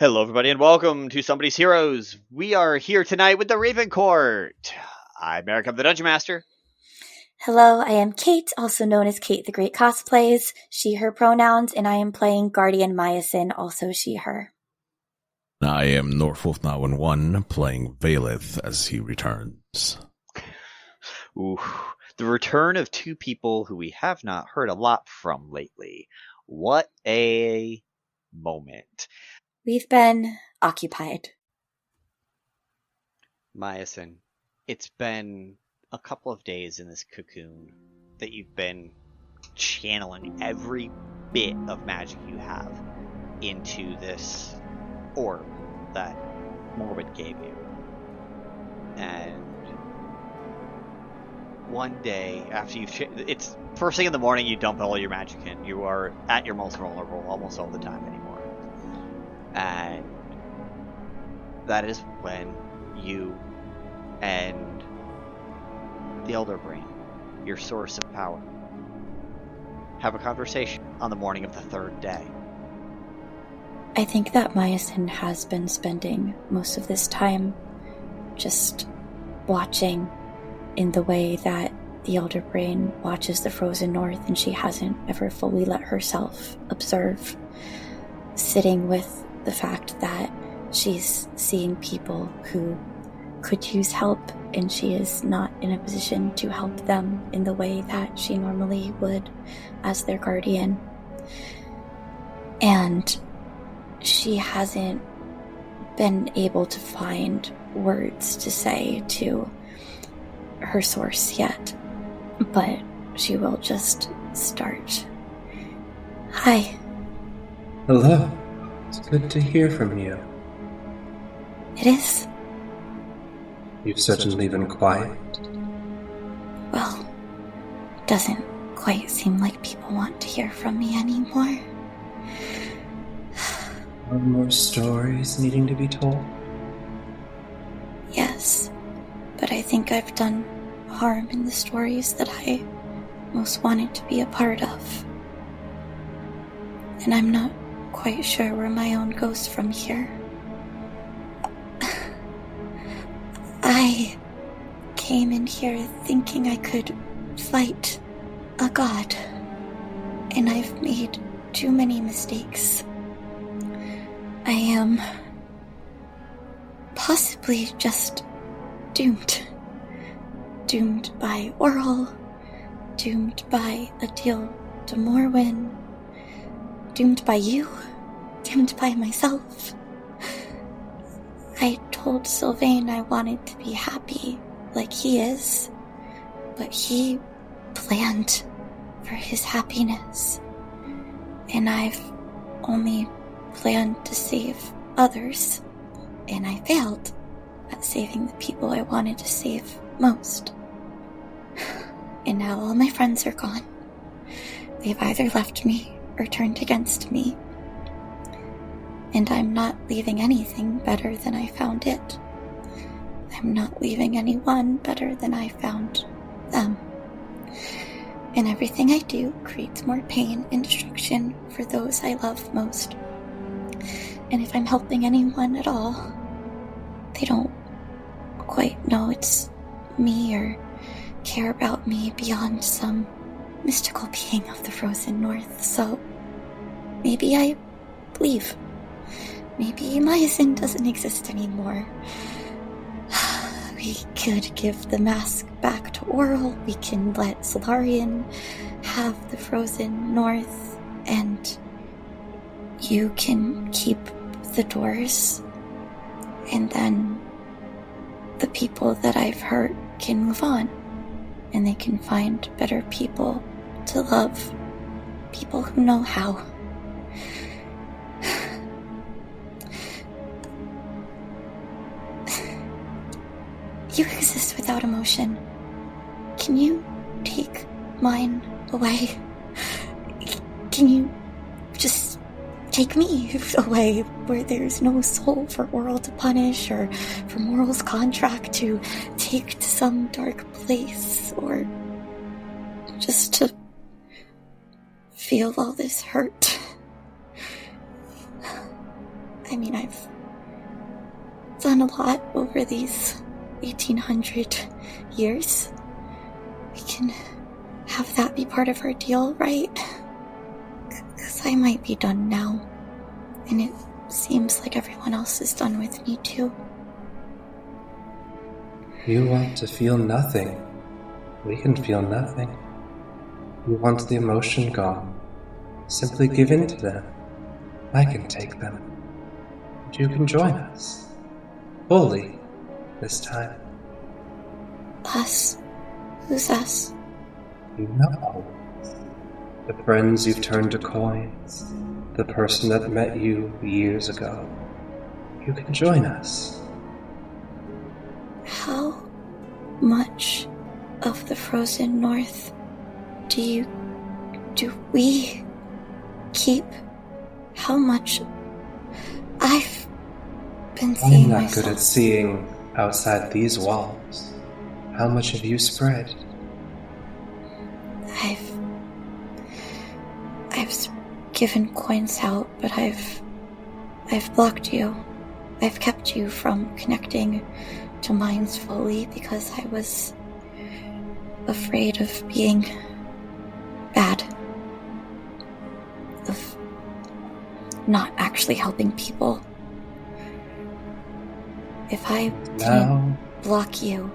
Hello, everybody, and welcome to Somebody's Heroes. We are here tonight with the Raven Court. I'm Eric, I'm the Dungeon Master. Hello, I am Kate, also known as Kate the Great Cosplays, she, her pronouns, and I am playing Guardian Miasyn, also she, her. I am Northwolf 911, playing Vaelith as he returns. Ooh, the return of two people who we have not heard a lot from lately. What a moment. We've been occupied. Miasyn, it's been a couple of days in this cocoon that you've been channeling every bit of magic you have into this orb that Morbid gave you. And one day after it's first thing in the morning, you dump all your magic in. You are at your most vulnerable almost all the time anymore. And that is when you and the Elder Brain, your source of power, have a conversation on the morning of the third day. I think that Miasyn has been spending most of this time just watching in the way that the Elder Brain watches the frozen north, and she hasn't ever fully let herself observe, sitting with the fact that she's seeing people who could use help, and she is not in a position to help them in the way that she normally would as their guardian. And she hasn't been able to find words to say to her source yet, but she will just start. Hi. Hello. It's good to hear from you. It is. You've certainly been quiet. Well, it doesn't quite seem like people want to hear from me anymore. Are more stories needing to be told? Yes, but I think I've done harm in the stories that I most wanted to be a part of. And I'm not quite sure where my own goes from here. I came in here thinking I could fight a god, and I've made too many mistakes. I am possibly just doomed. Doomed by Oral, doomed by Adil de Morwin, doomed by you, doomed by myself. I told Sylvain I wanted to be happy like he is, but he planned for his happiness, and I've only planned to save others, and I failed at saving the people I wanted to save most. And now all my friends are gone. They've either left me or turned against me. And I'm not leaving anything better than I found it. I'm not leaving anyone better than I found them. And everything I do creates more pain and destruction for those I love most. And if I'm helping anyone at all, they don't quite know it's me or care about me beyond some mystical being of the frozen north. So maybe I leave. Maybe Miasyn doesn't exist anymore. We could give the mask back to Oral. We can let Solarian have the frozen north, and you can keep the doors. And then the people that I've hurt can move on, and they can find better people to love. People who know how. You exist without emotion. Can you take mine away? Can you just take me away where there's no soul for Oral to punish, or for Moral's contract to take to some dark place, or just to feel all this hurt? I mean, I've done a lot over these 1800 years. We can have that be part of our deal, right? Because I might be done now. And it seems like everyone else is done with me too. You want to feel nothing. We can feel nothing. You want the emotion gone. Simply give in to them. I can take them. And you can join us. Fully, this time. Us? Who's us? You know. The friends you've turned to coins. The person that met you years ago. You can join us. How much of the frozen north do we keep? How much? I've been seeing I'm not myself. good at seeing outside these walls. How much have you spread? I've given coins out, but I've blocked you. I've kept you from connecting to minds fully because I was afraid of being bad. Of not actually helping people. If I didn't block you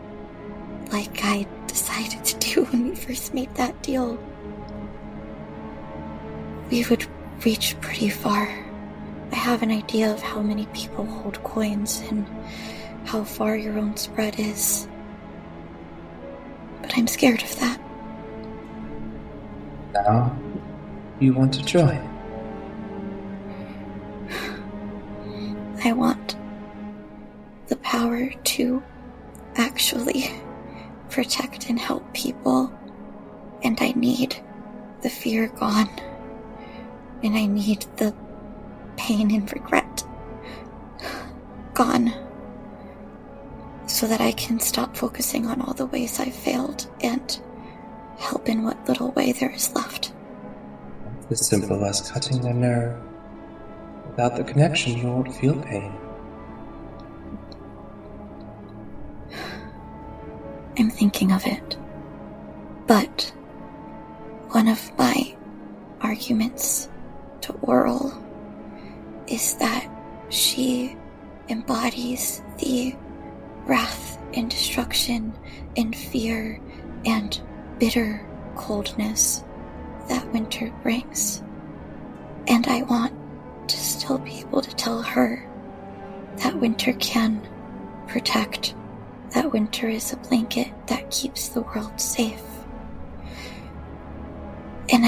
like I decided to do when we first made that deal, we would reach pretty far. I have an idea of how many people hold coins and how far your own spread is. But I'm scared of that. Now, you want to join? I want the power to actually protect and help people. And I need the fear gone. And I need the pain and regret gone. So that I can stop focusing on all the ways I've failed and help in what little way there is left. It's as simple as cutting a nerve. Without the connection, you won't feel pain. I'm thinking of it. But one of my arguments to Oral is that she embodies the wrath and destruction and fear and bitter coldness that winter brings. And I want to still be able to tell her that winter can protect, that winter is a blanket that keeps the world safe. And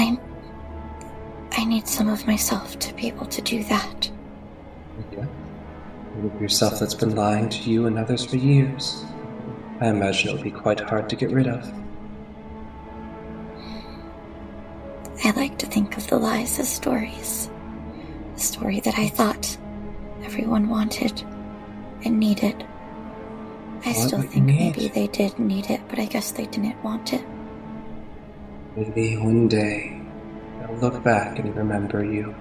I need some of myself to be able to do that. Yeah. Of yourself that's been lying to you and others for years. I imagine it would be quite hard to get rid of. I like to think of the lies as stories. A story that I thought everyone wanted and needed. I still think maybe they did need it, but I guess they didn't want it. Maybe one day they'll look back and remember you.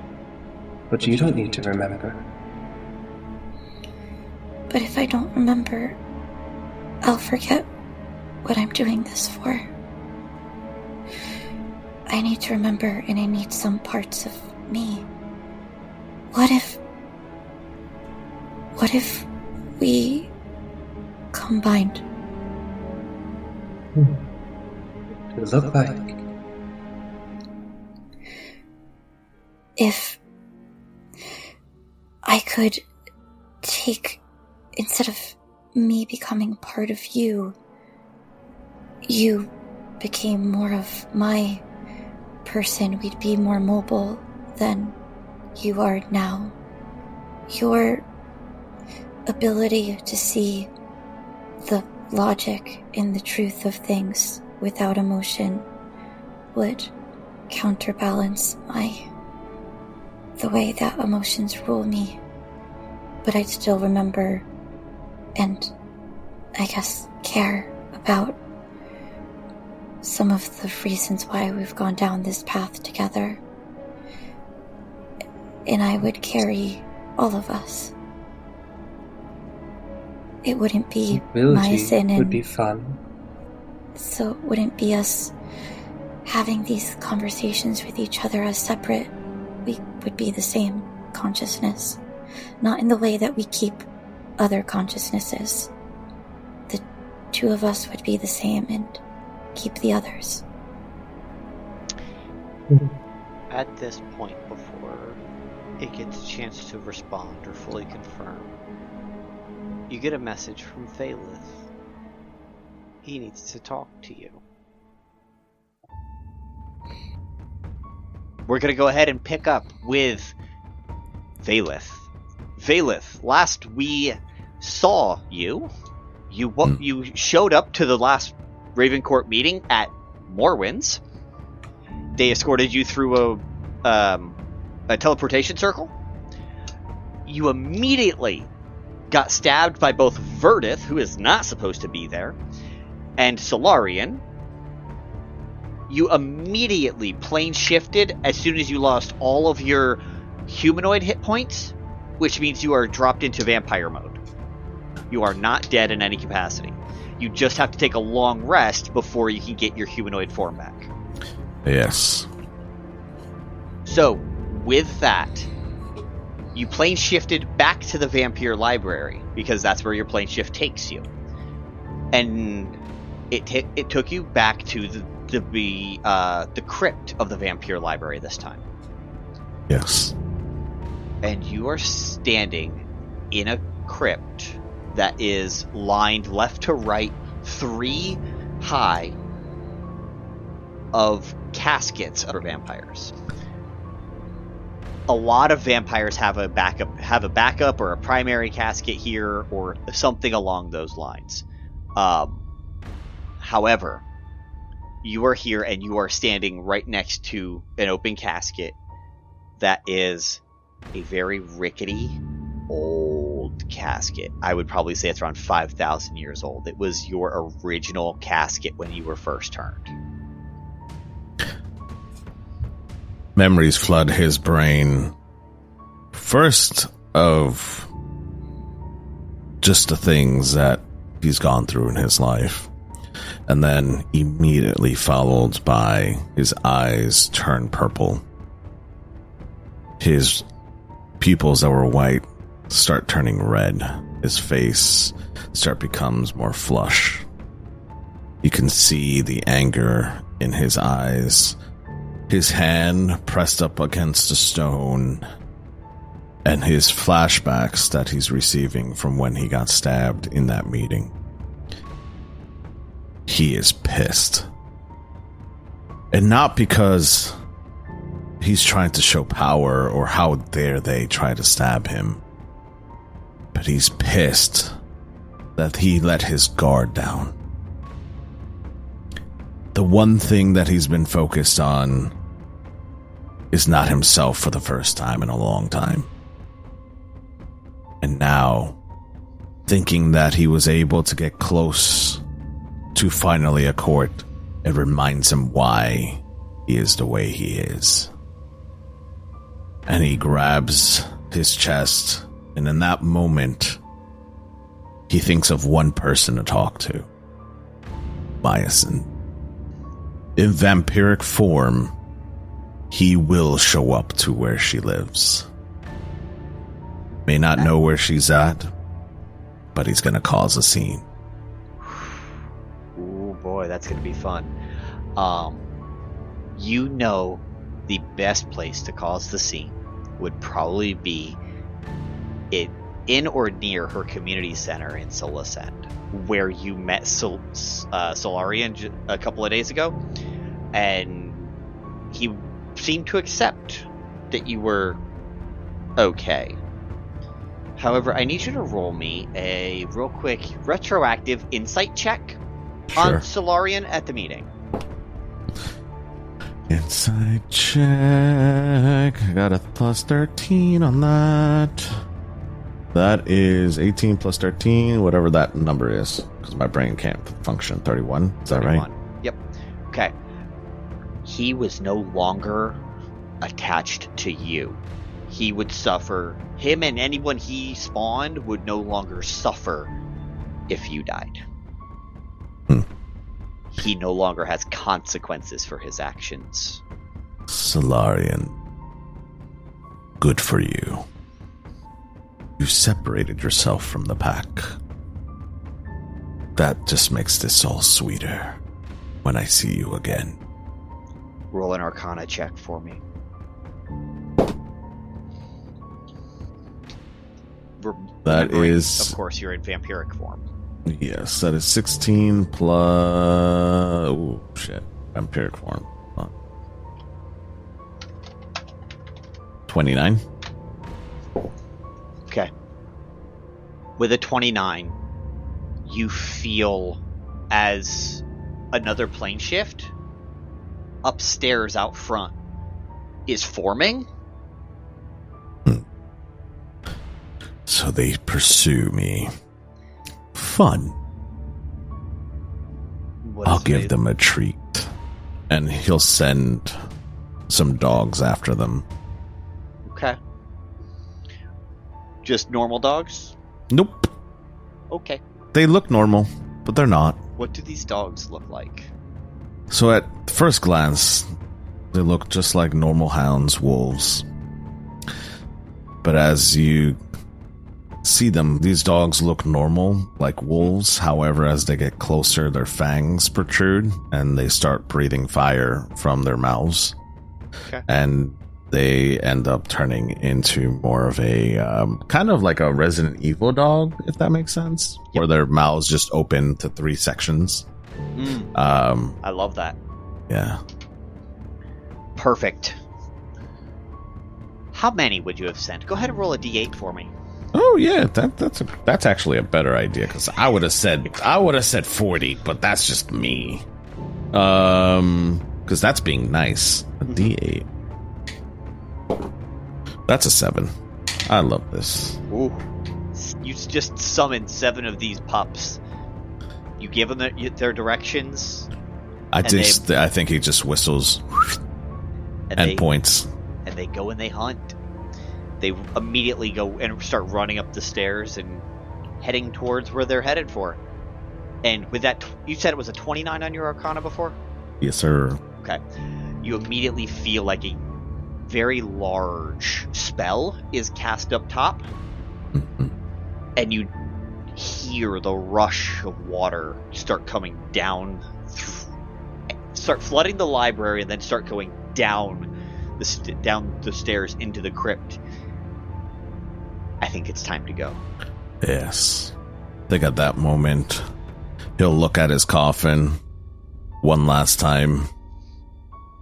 But you don't need to remember. But if I don't remember, I'll forget what I'm doing this for. I need to remember, and I need some parts of me. What if we combined? It would look like. If I could take, instead of me becoming part of you, you became more of my person, we'd be more mobile than you are now. Your ability to see the logic and the truth of things without emotion would counterbalance the way that emotions rule me. But I'd still remember and I guess care about some of the reasons why we've gone down this path together. And I would carry all of us. It wouldn't be Tranquility Miasyn would and... be fun. So it wouldn't be us having these conversations with each other as separate. We would be the same consciousness. Not in the way that we keep other consciousnesses. The two of us would be the same and keep the others. At this point, before it gets a chance to respond or fully confirm, you get a message from Vaelith. He needs to talk to you. We're going to go ahead and pick up with Vaelith. Vaelith, last we saw you, you showed up to the last Raven Court meeting at Morwinds. They escorted you through a teleportation circle. You immediately got stabbed by both Verdith, who is not supposed to be there, and Solarian. You immediately plane shifted as soon as you lost all of your humanoid hit points, which means you are dropped into vampire mode. You are not dead in any capacity. You just have to take a long rest before you can get your humanoid form back. Yes. So, with that, you plane shifted back to the Vampire Library, because that's where your plane shift takes you. And it took you back to the crypt of the Vampire Library this time. Yes. And you are standing in a crypt that is lined left to right, 3 high, of caskets for vampires. A lot of vampires have a backup or a primary casket here, or something along those lines. However, you are here and you are standing right next to an open casket that is a very rickety, old casket. I would probably say it's around 5,000 years old. It was your original casket when you were first turned. Memories flood his brain. First of just the things that he's gone through in his life. And then immediately followed by his eyes turn purple. His pupils that were white start turning red. His face becomes more flush. You can see the anger in his eyes. His hand pressed up against a stone. And his flashbacks that he's receiving from when he got stabbed in that meeting. He is pissed. And not because he's trying to show power or how dare they try to stab him. But he's pissed that he let his guard down. The one thing that he's been focused on is not himself for the first time in a long time. And now, thinking that he was able to get close to finally a court, it reminds him why he is the way he is. And he grabs his chest, and in that moment, he thinks of one person to talk to. Miasyn. In vampiric form, he will show up to where she lives. May not know where she's at, but he's gonna cause a scene. Ooh, boy, that's gonna be fun. You know, the best place to cause the scene would probably be in or near her community center in Solasend, where you met Solarian a couple of days ago, and he seemed to accept that you were okay. However, I need you to roll me a real quick retroactive insight check on Solarian at the meeting. Insight check. I got a plus 13 on that. That is 18 plus 13, whatever that number is, because my brain can't function. 31. Is that 31. Right? Yep. Okay. He was no longer attached to you. he would suffer. Him and anyone he spawned would no longer suffer if you died. He no longer has consequences for his actions. Solarian, good for you. You separated yourself from the pack. That just makes this all sweeter when I see you again. Roll an Arcana check for me. That is... Of course, you're in vampiric form. Yes, that is 16 plus... Oh, shit. Vampiric form. 29. Okay. With a 29, you feel as another plane shift upstairs out front is forming. So they pursue me. Fun. I'll give them a treat. And he'll send some dogs after them. Okay. Just normal dogs? Nope. Okay. They look normal, but they're not. What do these dogs look like? So at first glance, they look just like normal hounds, wolves. But as you see them, these dogs look normal, like wolves. However, as they get closer, their fangs protrude, and they start breathing fire from their mouths. Okay. And they end up turning into more of a, kind of like a Resident Evil dog, if that makes sense. Yep. Where their mouths just open to 3 sections. I love that. Yeah. Perfect. How many would you have sent? Go ahead and roll a d8 for me. Oh yeah, that's actually a better idea, because I would have said 40, but that's just me. Because that's being nice. A D8. That's a 7. I love this. Ooh. You just summoned 7 of these pups. You give them their directions. I think he just whistles and points. And they go and they hunt. They immediately go and start running up the stairs and heading towards where they're headed for. And with that, you said it was a 29 on your Arcana before? Yes, sir. Okay. You immediately feel like a very large spell is cast up top. And you hear the rush of water start coming down, start flooding the library, and then start going down the stairs into the crypt. I think it's time to go. Yes. I think at that moment, he'll look at his coffin one last time.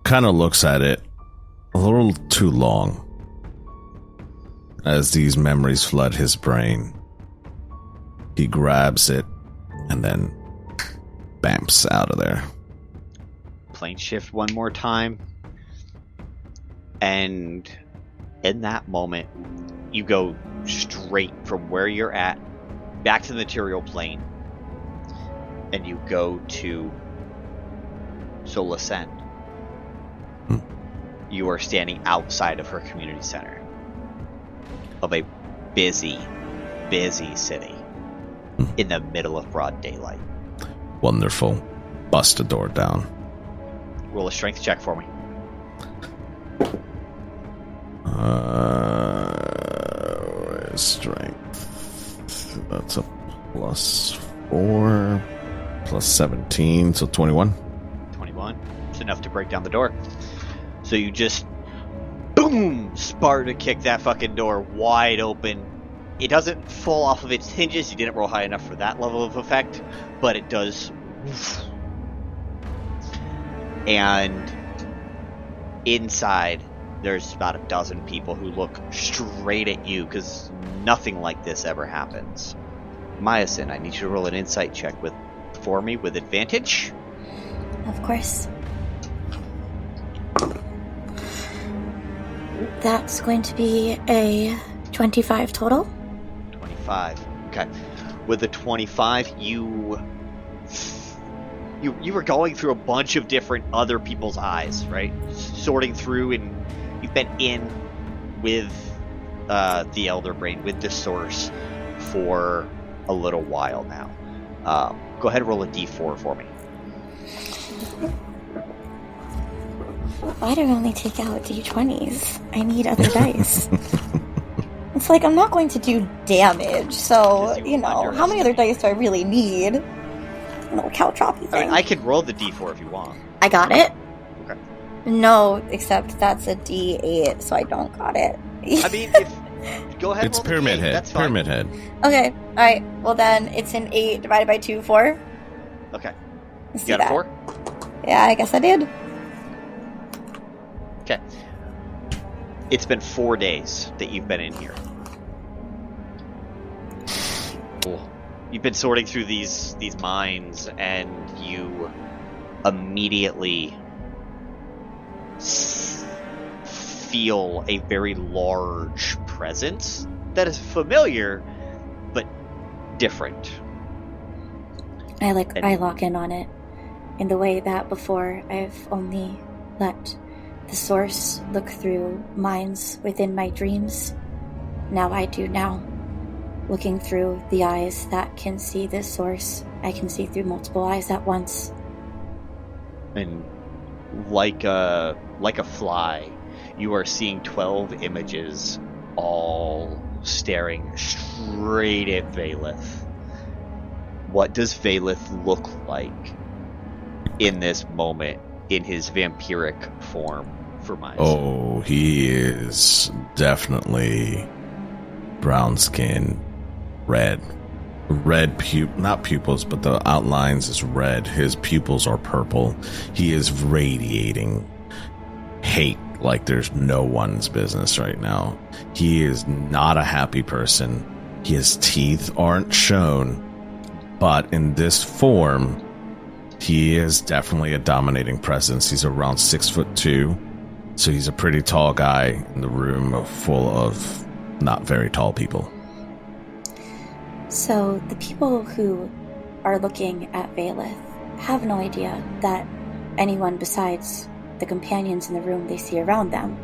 Kind of looks at it a little too long as these memories flood his brain. He grabs it and then bamps out of there. Plane shift one more time. And in that moment, you go straight from where you're at back to the material plane. And you go to Solascend. You are standing outside of her community center of a busy city in the middle of broad daylight. Wonderful. Bust the door down. Roll a strength check for me. Strength. That's a +4, +17, so 21. 21. It's enough to break down the door. So you just, boom, Sparta kick that fucking door wide open. It doesn't fall off of its hinges. You didn't roll high enough for that level of effect, but it does. And inside, there's about a dozen people who look straight at you, because nothing like this ever happens. Miasyn, I need you to roll an insight check for me with advantage. Of course. That's going to be a 25 total. 25. Okay. With the 25, you were going through a bunch of different other people's eyes, right? Sorting through, and you've been in with the Elder Brain, with the source for a little while now. Go ahead and roll a d4 for me. Why do I only take out d20s? I need other dice. It's like, I'm not going to do damage, so, how many other dice do I really need? A little caltroppy thing. I can roll the d4 if you want. I got it. Okay. No, except that's a d8, so I don't got it. I mean, go ahead and It's roll the Pyramid d8, Head. that's fine. Pyramid Head. Okay, alright. Well then, it's an 8 divided by 2, 4. Okay. Let's You do got a that. 4? Yeah, I guess I did. Okay. It's been 4 days that you've been in here. You've been sorting through these mines, and you immediately feel a very large presence that is familiar, but different. I lock in on it in the way that before I've only let the source look through minds within my dreams. Now I do now. Looking through the eyes that can see this source, I can see through multiple eyes at once. And like a fly, you are seeing 12 images all staring straight at Vaelith. What does Vaelith look like in this moment in his vampiric form for Miasyn? Oh, he is definitely brown skin, red. Not pupils, but the outlines is red. His pupils are purple. He is radiating hate like there's no one's business right now. He is not a happy person. His teeth aren't shown, but in this form, he is definitely a dominating presence. He's around 6'2", so he's a pretty tall guy in the room full of not very tall people. So the people who are looking at Vaelith have no idea that anyone besides the companions in the room they see around them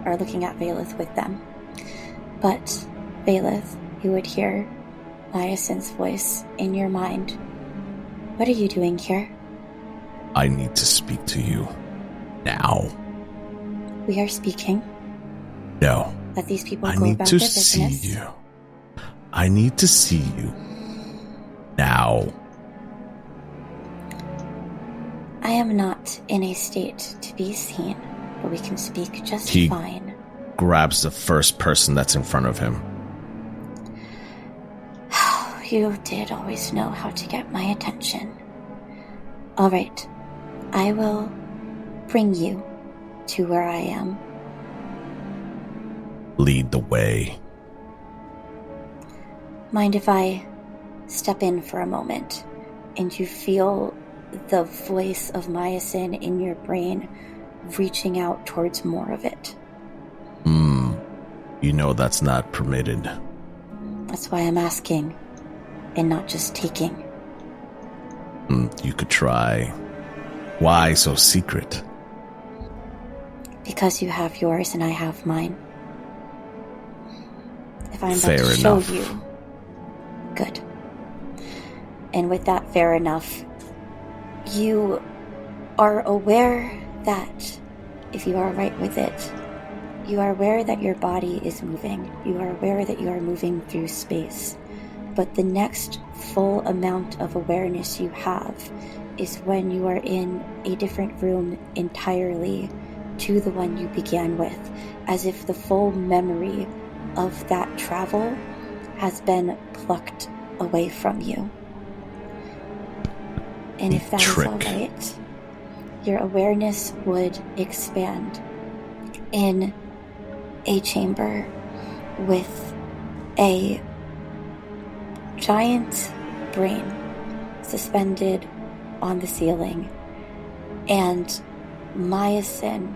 are looking at Vaelith with them. But Vaelith, you would hear Miasyn's voice in your mind. What are you doing here? I need to speak to you now. We are speaking. No. Let these people I go need about to their see business. you. I need to see you now. I am not in a state to be seen, but we can speak just He fine. grabs the first person that's in front of him. You did always know how to get my attention. All right, I will bring you to where I am. Lead the way. Mind if I step in for a moment and you feel the voice of Miasyn in your brain reaching out towards more of it? You know that's not permitted. That's why I'm asking and not just taking. You could try. Why so secret? Because you have yours and I have mine. If I'm about Fair to show enough. you, good. And with that fair enough, you are aware that if you are right with it, you are aware that your body is moving. You are aware that you are moving through space. But the next full amount of awareness you have is when you are in a different room entirely to the one you began with, as if the full memory of that travel has been plucked away from you. And if that is all right, your awareness would expand in a chamber with a giant brain suspended on the ceiling, and Miasyn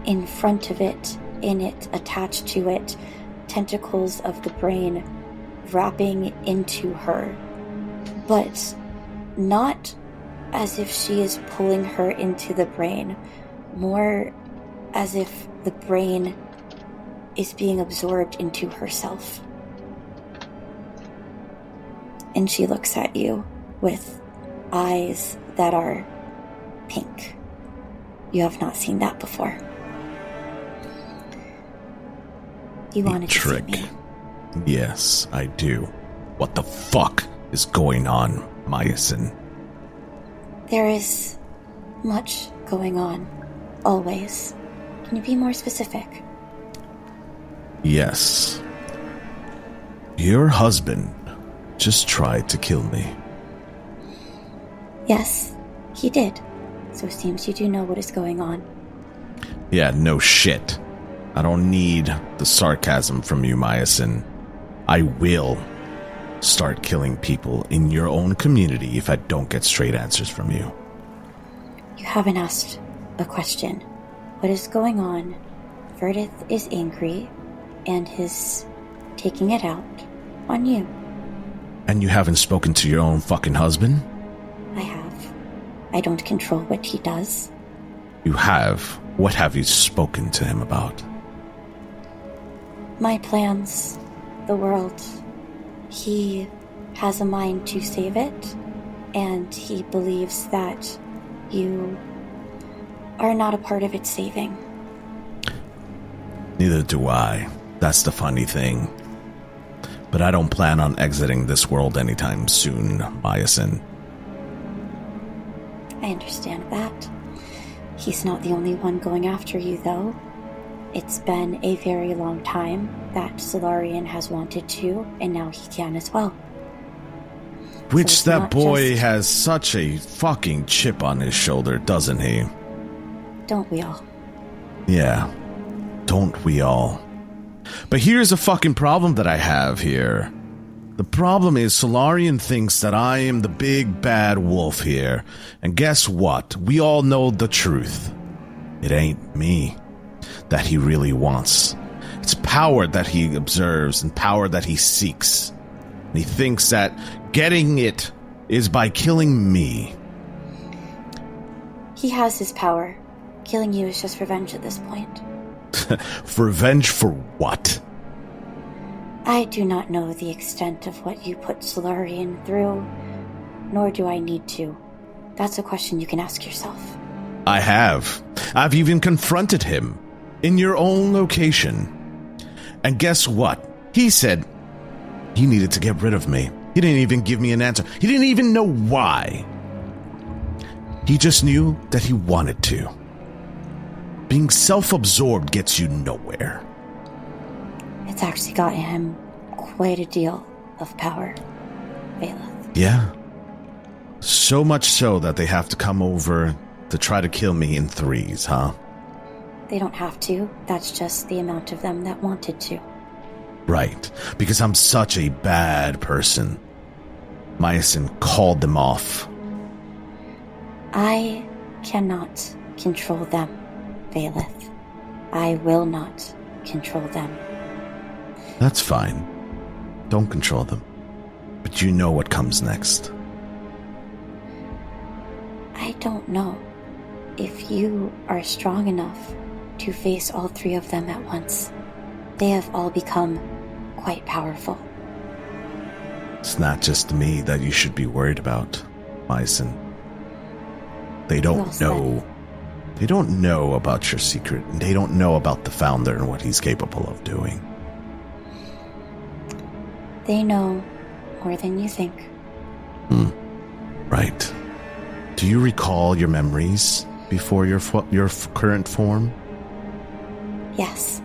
in front of it, in it, attached to it, tentacles of the brain wrapping into her, but not as if she is pulling her into the brain, more as if the brain is being absorbed into herself. And she looks at you with eyes that are pink. You have not seen that before. You wanted to see me. Yes, I do. What the fuck is going on, Miasyn? There is much going on, always. Can you be more specific? Yes. Your husband just tried to kill me. Yes, he did. So it seems you do know what is going on. Yeah, no shit. I don't need the sarcasm from you, Miasyn. I will start killing people in your own community if I don't get straight answers from you. You haven't asked a question. What is going on? Vaelith is angry and is taking it out on you. And you haven't spoken to your own fucking husband? I have. I don't control what he does. You have. What have you spoken to him about? My plans, the world. He has a mind to save it, and he believes that you are not a part of its saving. Neither do I. That's the funny thing. But I don't plan on exiting this world anytime soon, Miasyn. I understand that. He's not the only one going after you, though. It's been a very long time that Solarian has wanted to, and now he can as well. Which So that boy has such a fucking chip on his shoulder, doesn't he? Don't we all? Yeah. Don't we all? But here's a fucking problem that I have here. The problem is Solarian thinks that I am the big bad wolf here. And guess what? We all know the truth. It ain't me that he really wants. It's power that he observes and power that he seeks. And he thinks that getting it is by killing me. He has his power. Killing you is just revenge at this point. Revenge for what? I do not know the extent of what you put Solarian through, nor do I need to. That's a question you can ask yourself. I have. I've even confronted him in your own location. And guess what? He said he needed to get rid of me. He didn't even give me an answer. He didn't even know why. He just knew that he wanted to. Being self-absorbed gets you nowhere. It's actually gotten him quite a deal of power, Vaelith. Yeah. So much so that they have to come over to try to kill me in threes, huh? They don't have to. That's just the amount of them that wanted to. Right. Because I'm such a bad person. Miasyn called them off. I cannot control them, Vaelith. I will not control them. That's fine. Don't control them. But you know what comes next. I don't know if you are strong enough to face all three of them at once. They have all become quite powerful. It's not just me that you should be worried about, Miasyn. They don't know. They don't know about your secret, and they don't know about the Founder and what he's capable of doing. They know more than you think. Right. Do you recall your memories before your current form? Yes.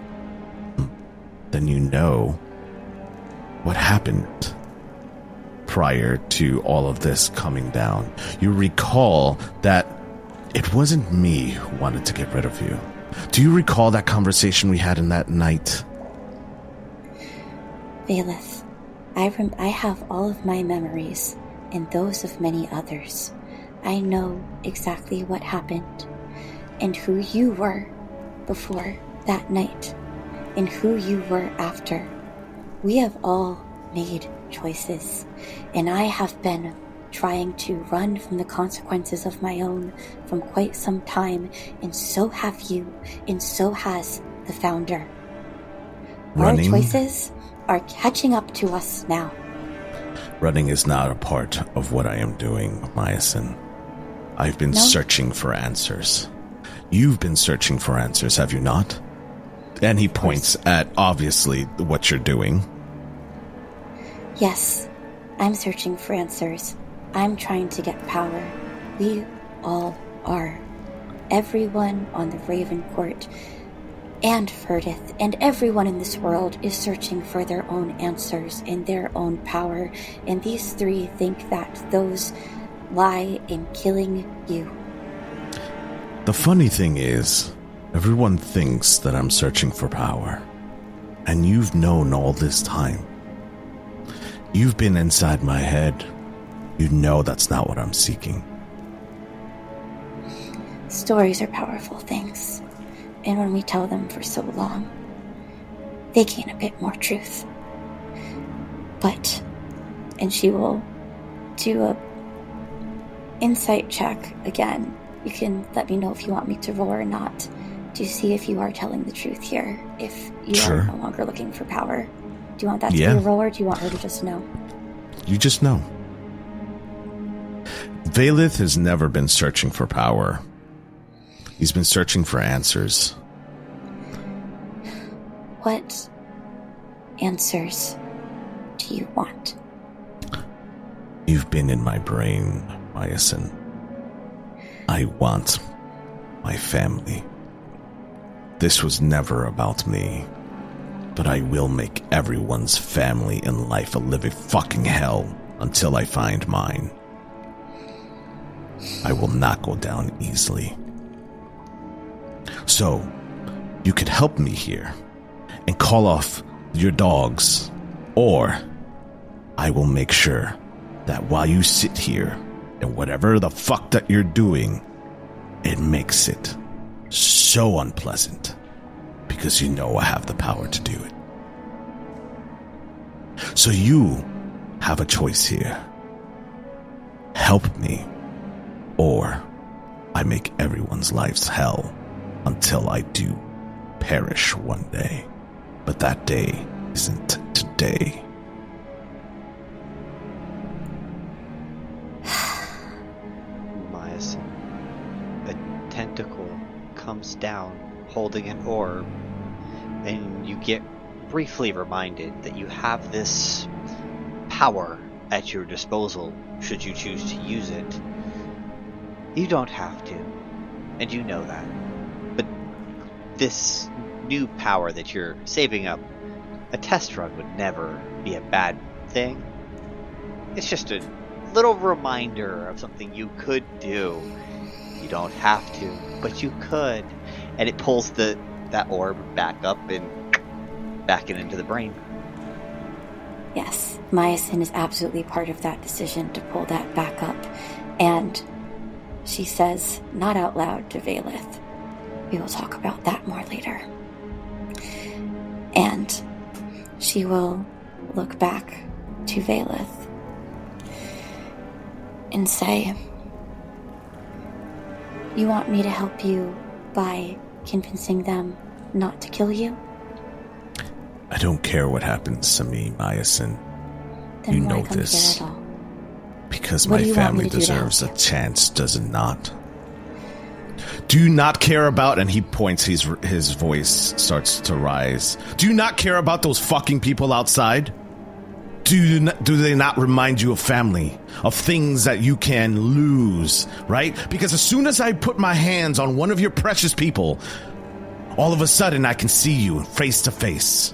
Then you know what happened prior to all of this coming down. You recall that it wasn't me who wanted to get rid of you. Do you recall that conversation we had in that night? Vaelith, I have all of my memories and those of many others. I know exactly what happened and who you were before that night and who you were after. We have all made choices, and I have been trying to run from the consequences of my own from quite some time, and so have you, and so has the Founder. Running? Our choices are catching up to us now. Running is not a part of what I am doing, Miasyn. I've been searching for answers. You've been searching for answers, have you not? And he points at, obviously, what you're doing. Yes, I'm searching for answers. I'm trying to get power. We all are. Everyone on the Raven Court and Ferdith and everyone in this world is searching for their own answers and their own power, and these three think that those lie in killing you. The funny thing is, everyone thinks that I'm searching for power, and you've known all this time. You've been inside my head. You know that's not what I'm seeking. Stories are powerful things, and when we tell them for so long, they gain a bit more truth. But, and she will do a insight check again. You can let me know if you want me to roll or not, to see if you are telling the truth here, if you are no longer looking for power. Do you want that to be a roll, or do you want her to just know? You just know. Vaelith has never been searching for power. He's been searching for answers. What answers do you want? You've been in my brain, Miasyn. I want my family. This was never about me, but I will make everyone's family and life a living fucking hell until I find mine. I will not go down easily. So, you could help me here and call off your dogs, or I will make sure that while you sit here and whatever the fuck that you're doing, it makes it so unpleasant because you know I have the power to do it. So you have a choice here. Help me, or I make everyone's lives hell until I do perish one day. But that day isn't today. Miasyn. A tentacle comes down holding an orb, and you get briefly reminded that you have this power at your disposal should you choose to use it. You don't have to, and you know that. But this new power that you're saving up, a test run would never be a bad thing. It's just a little reminder of something you could do. You don't have to, but you could. And it pulls that orb back up and back it into the brain. Yes, Miasyn is absolutely part of that decision to pull that back up. And she says, not out loud, to Vaelith, we will talk about that more later. And she will look back to Vaelith and say, you want me to help you by convincing them not to kill you? I don't care what happens to me, Miasyn. Then you why know come this. here at all? Because What my do you want family me to do to deserves a help you? chance, does it not? Do you not care about, and he points, his voice starts to rise. Do you not care about those fucking people outside? Do they not remind you of family, of things that you can lose, right? Because as soon as I put my hands on one of your precious people, all of a sudden I can see you face to face.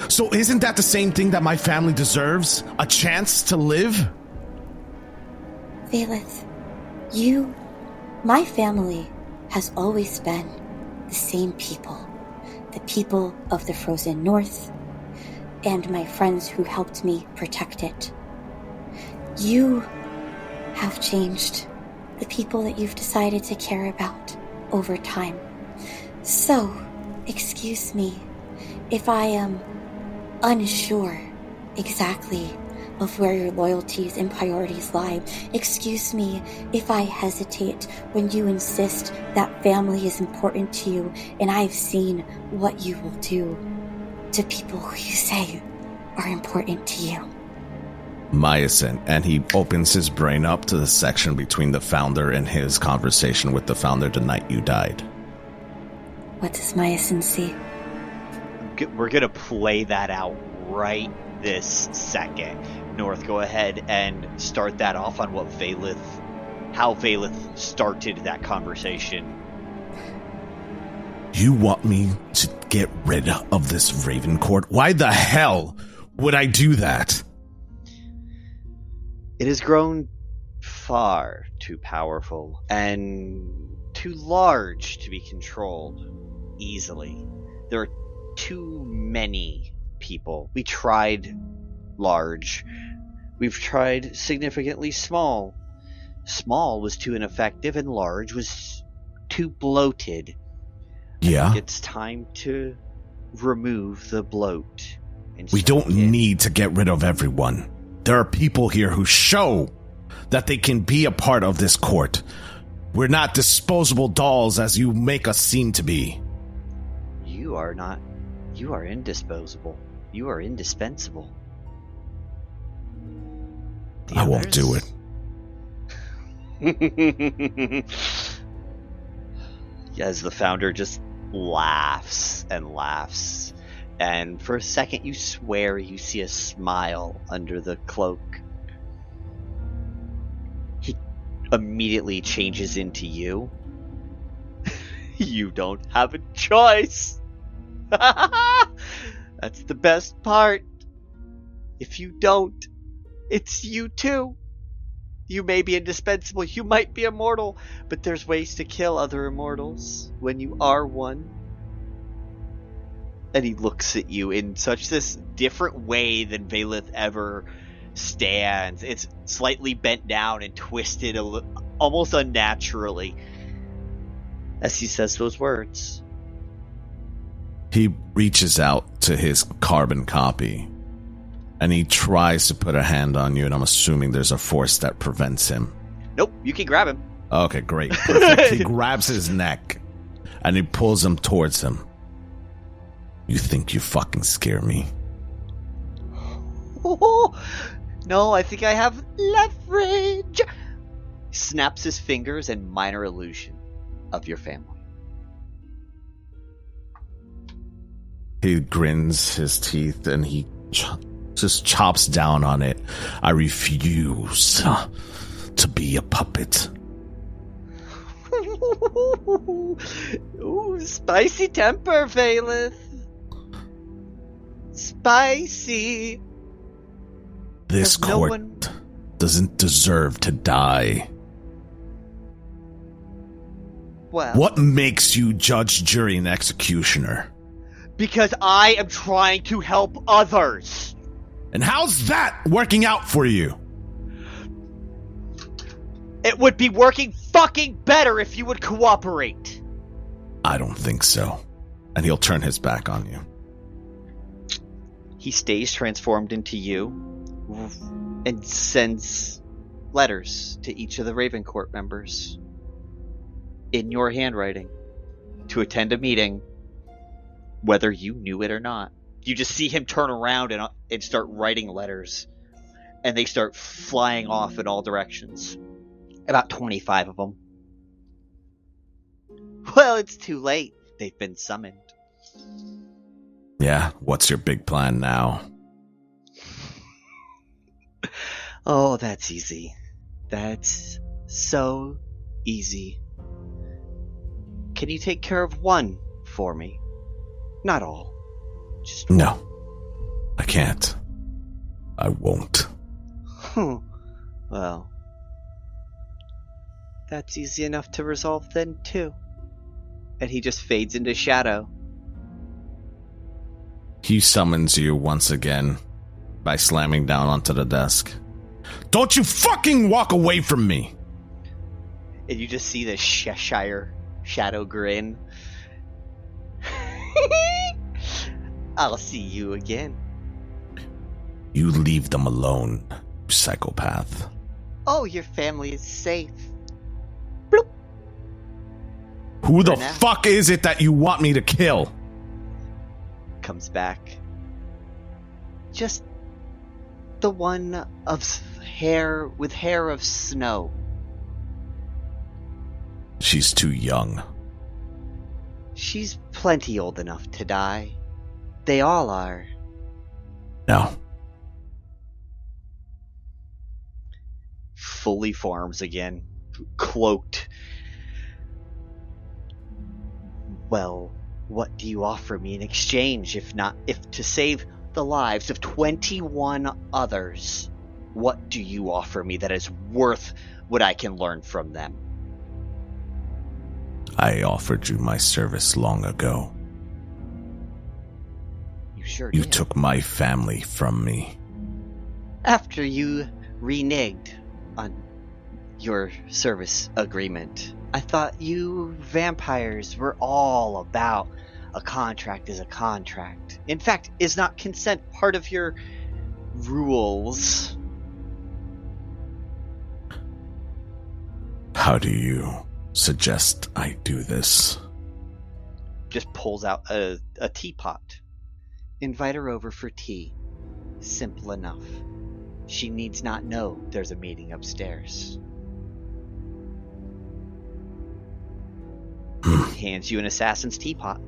So isn't that the same thing that my family deserves? A chance to live? Vaelith, my family has always been the same people. The people of the frozen north, and my friends who helped me protect it. You have changed the people that you've decided to care about over time. So, excuse me if I am unsure exactly of where your loyalties and priorities lie. Excuse me if I hesitate when you insist that family is important to you and I've seen what you will do. to people who you say are important to you. Miasyn, and he opens his brain up to the section between the Founder and his conversation with the Founder the night you died. What does Miasyn see? We're going to play that out right this second. North, go ahead and start that off on how Vaelith started that conversation. You want me to get rid of this Raven Court? Why the hell would I do that? It has grown far too powerful and too large to be controlled easily. There are too many people. We tried large. We've tried significantly small. Small was too ineffective and large was too bloated. Yeah. It's time to remove the bloat. We don't need to get rid of everyone. There are people here who show that they can be a part of this court. We're not disposable dolls as you make us seem to be. You are not. You are indisposable. You are indispensable. I won't do it. As the Founder just laughs and laughs. And for a second you swear you see a smile under the cloak. He immediately changes into you. You don't have a choice. That's the best part. If you don't, it's you too. You may be indispensable, you might be immortal, but there's ways to kill other immortals when you are one. And he looks at you in such this different way than Vaelith ever stands. It's slightly bent down and twisted almost unnaturally as he says those words. He reaches out to his carbon copy and he tries to put a hand on you, and I'm assuming there's a force that prevents him. Nope, you can grab him. Okay, great. Perfect. He grabs his neck and he pulls him towards him. You think you fucking scare me? Oh, no, I think I have leverage. Snaps his fingers and minor illusion of your family. He grins his teeth and he just chops down on it. I refuse to be a puppet. Ooh, spicy temper, Vaelith. Spicy. This court doesn't deserve to die. Well, what makes you judge, jury, and executioner? Because I am trying to help others. And how's that working out for you? It would be working fucking better if you would cooperate. I don't think so. And he'll turn his back on you. He stays transformed into you and sends letters to each of the Raven Court members in your handwriting to attend a meeting, whether you knew it or not. You just see him turn around and start writing letters, and they start flying off in all directions. About 25 of them. Well, it's too late. They've been summoned. Yeah, what's your big plan now? Oh, that's easy. That's so easy. Can you take care of one for me? Not all. Just one. No. I can't. I won't. Well, that's easy enough to resolve then, too. And he just fades into shadow. He summons you once again by slamming down onto the desk. Don't you fucking walk away from me! And you just see this Cheshire shadow grin. I'll see you again. You leave them alone, you psychopath. Oh, your family is safe. Bloop. Who the fuck is it that you want me to kill? Comes back just the one of hair with hair of snow. She's too young. She's plenty old enough to die. They all are. No. Fully forms again, cloaked. Well, what do you offer me in exchange, if to save the lives of 21 others? What do you offer me that is worth what I can learn from them? I offered you my service long ago. You sure You did. took my family from me. After you reneged on your service agreement, I thought you vampires were all about a contract is a contract. In fact, is not consent part of your rules? How do you suggest I do this? Just pulls out a teapot. Invite her over for tea. Simple enough. She needs not know there's a meeting upstairs. Hands you an assassin's teapot.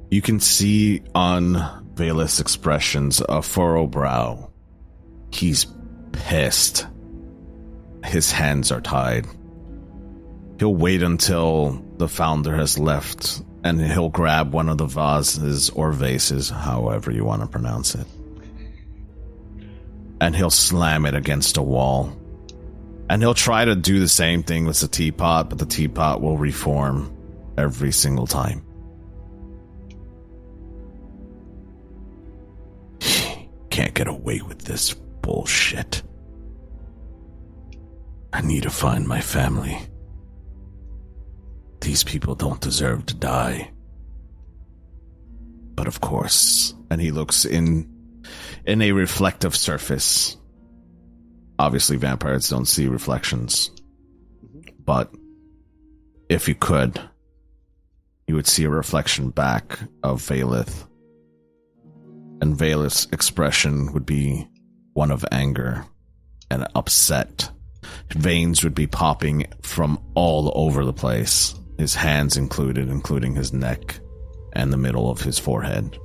You can see on Vaelith's expressions a furrowed brow. He's pissed. His hands are tied. He'll wait until the founder has left, and he'll grab one of the vases or vases, however you want to pronounce it, and he'll slam it against a wall. And he'll try to do the same thing with the teapot, but the teapot will reform every single time. Can't get away with this bullshit. I need to find my family. These people don't deserve to die. But of course, and he looks in a reflective surface. Obviously, vampires don't see reflections. But if you could, you would see a reflection back of Vaelith. And Vaelith's expression would be one of anger and upset. Veins would be popping from all over the place. His hands included, including his neck and the middle of his forehead.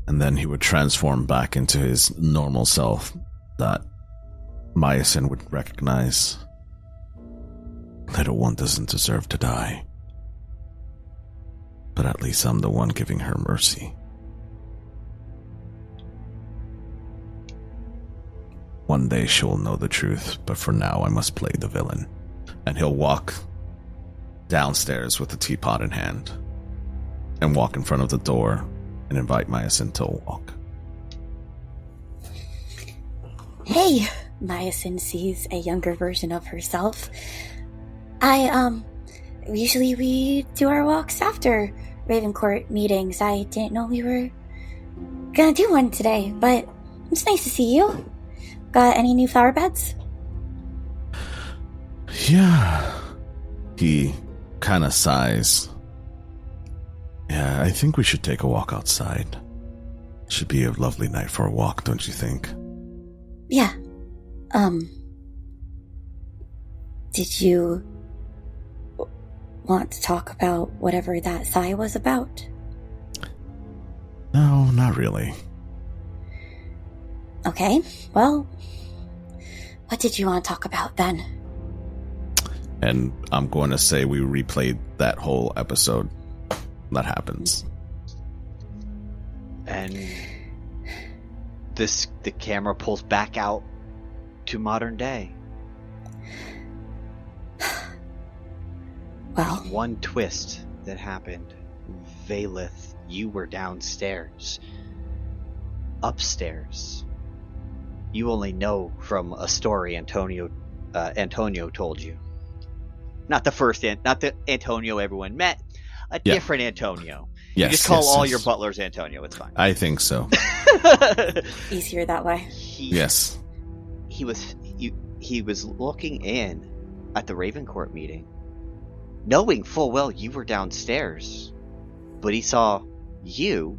And then he would transform back into his normal self that Miasyn would recognize. Little one doesn't deserve to die. But at least I'm the one giving her mercy. One day she'll know the truth, but for now I must play the villain. And he'll walk downstairs with the teapot in hand and walk in front of the door and invite Miasyn to walk. Hey, Miasyn sees a younger version of herself. Usually we do our walks after Ravencourt meetings. I didn't know we were gonna do one today, but it's nice to see you. Got any new flower beds? Yeah. He kind of sighs. Yeah, I think we should take a walk outside. Should be a lovely night for a walk, don't you think? Yeah. Did you want to talk about whatever that sigh was about? No, not really. Okay, well, what did you want to talk about then? And I'm going to say we replayed that whole episode. That happens. And the camera pulls back out to modern day. Well, One twist that happened. Vaelith, you were downstairs. Upstairs. You only know from a story Antonio told you. Not the Antonio everyone met. A different Antonio. Yes, you just call all your butlers Antonio. It's fine. I think so. easier that way. Yes. He was looking in at the Ravencourt meeting, knowing full well you were downstairs, but he saw you,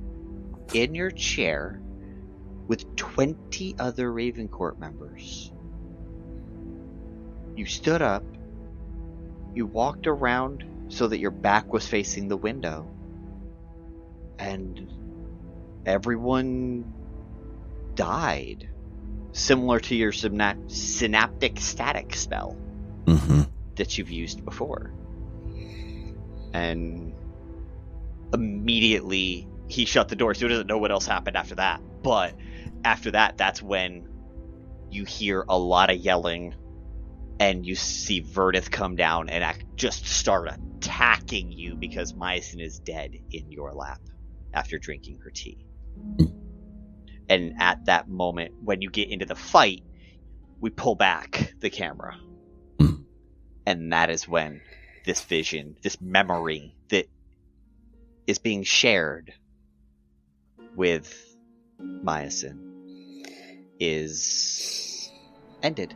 in your chair, with 20 other Raven Court members, you stood up, you walked around so that your back was facing the window, and everyone died, similar to your synaptic static spell that you've used before. And immediately he shut the door, so he doesn't know what else happened after that. But after that, that's when you hear a lot of yelling, and you see Vaelith come down and just start attacking you because Miasyn is dead in your lap after drinking her tea. And at that moment, when you get into the fight, we pull back the camera. And that is when this vision, this memory that is being shared with Miasyn is ended.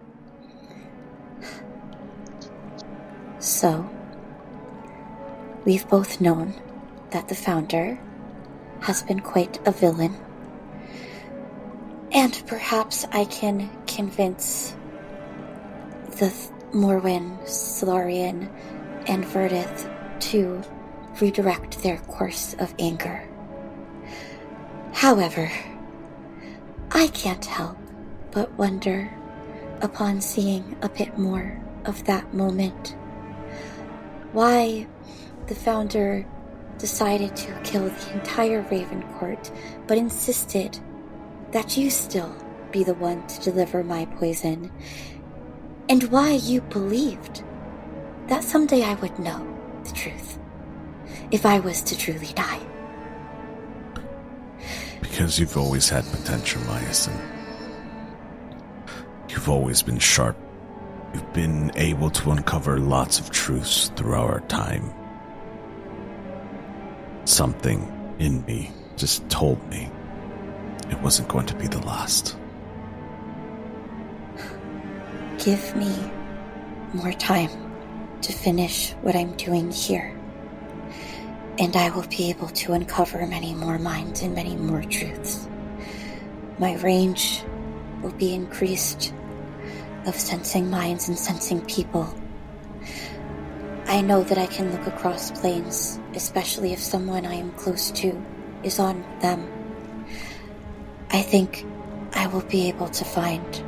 So, we've both known that the founder has been quite a villain. And perhaps I can convince the Morwen, Solarian, and Vaelith to redirect their course of anger. However, I can't help but wonder, upon seeing a bit more of that moment, why the founder decided to kill the entire Raven Court, but insisted that you still be the one to deliver my poison, and why you believed that someday I would know the truth, if I was to truly die. Because you've always had potential, Miasyn. You've always been sharp. You've been able to uncover lots of truths throughout our time. Something in me just told me it wasn't going to be the last. Give me more time to finish what I'm doing here, and I will be able to uncover many more minds and many more truths. My range will be increased of sensing minds and sensing people. I know that I can look across planes, especially if someone I am close to is on them. I think I will be able to find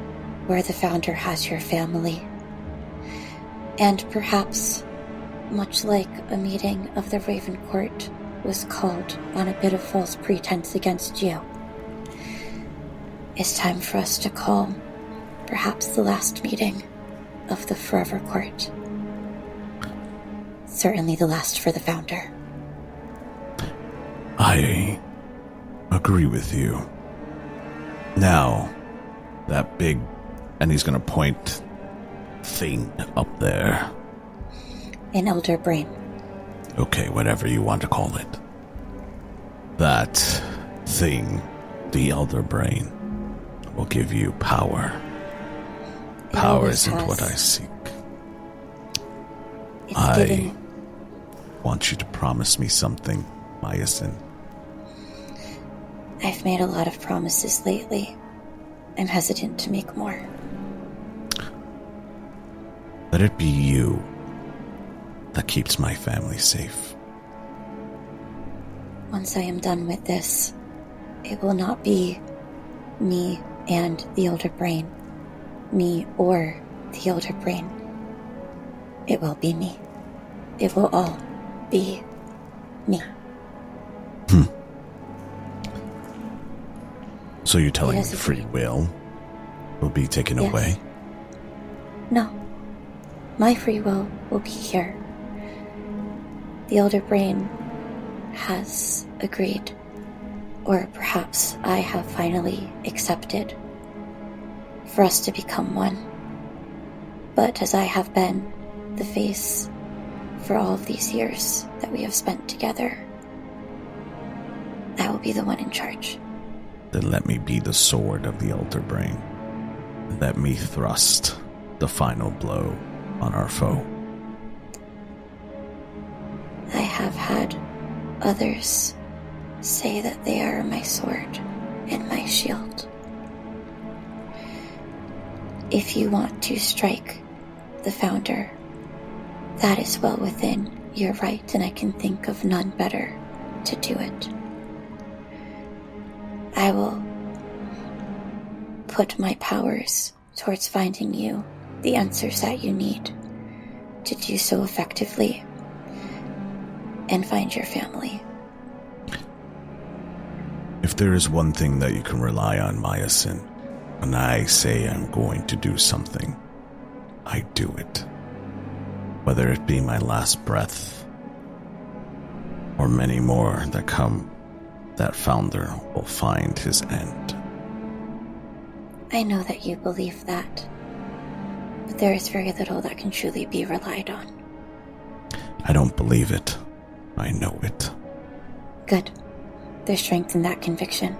where the founder has your family. And perhaps, much like a meeting of the Raven Court was called on a bit of false pretense against you, it's time for us to call perhaps the last meeting of the Forever Court. Certainly the last for the founder. I agree with you. Now, that big, and he's gonna point thing up there. An elder brain. Okay, whatever you want to call it. That thing, the elder brain, will give you power. Power isn't what I seek. I want you to promise me something, Miasyn. I've made a lot of promises lately. I'm hesitant to make more. Let it be you that keeps my family safe. Once I am done with this, it will not be me and the elder brain. Me or the elder brain. It will be me. It will all be me. So you're telling me free will be taken away? No. My free will be here. The elder brain has agreed, or perhaps I have finally accepted, for us to become one. But as I have been the face for all of these years that we have spent together, I will be the one in charge. Then let me be the sword of the elder brain. Let me thrust the final blow on our foe. I have had others say that they are my sword and my shield. If you want to strike the founder, that is well within your right, and I can think of none better to do it. I will put my powers towards finding you the answers that you need to do so effectively and find your family. If there is one thing that you can rely on, Miasyn, when I say I'm going to do something, I do it. Whether it be my last breath or many more that come, that founder will find his end. I know that you believe that, but there is very little that can truly be relied on. I don't believe it. I know it. Good. There's strength in that conviction.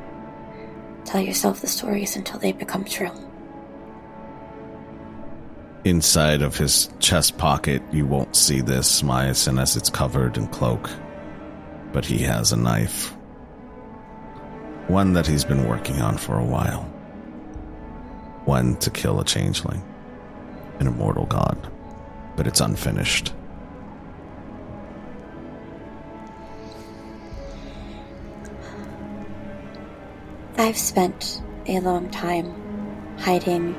Tell yourself the stories until they become true. Inside of his chest pocket, you won't see this, Miasyn, as it's covered in cloak. But he has a knife. One that he's been working on for a while. One to kill a changeling. An immortal god. But it's unfinished. I've spent a long time hiding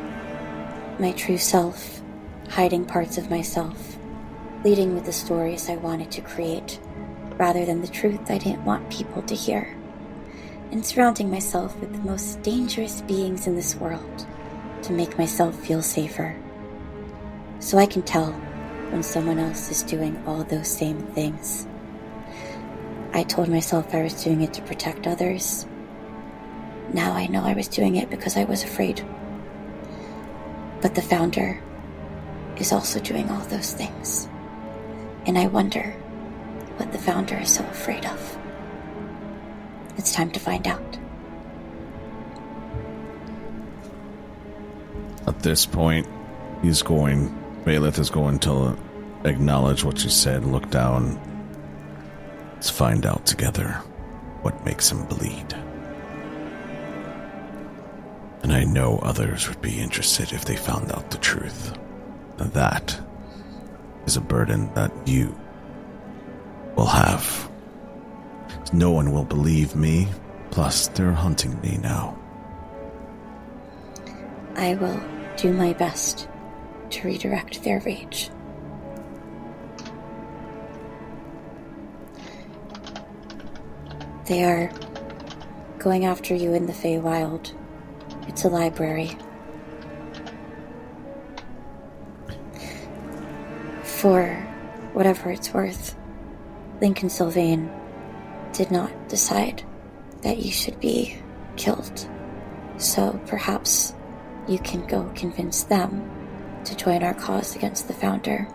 my true self, hiding parts of myself, leading with the stories I wanted to create, rather than the truth I didn't want people to hear, and surrounding myself with the most dangerous beings in this world to make myself feel safer. So I can tell when someone else is doing all those same things. I told myself I was doing it to protect others. Now I know I was doing it because I was afraid. But the founder is also doing all those things. And I wonder what the founder is so afraid of. It's time to find out. At this point, Vaelith is going to acknowledge what you said, look down. Let's find out together what makes him bleed. And I know others would be interested if they found out the truth. That is a burden that you will have. No one will believe me, plus they're hunting me now. I will do my best to redirect their rage. They are going after you in the Feywild. It's a library. For whatever it's worth, Lincoln Sylvain did not decide that you should be killed. So perhaps you can go convince them to join our cause against the founder.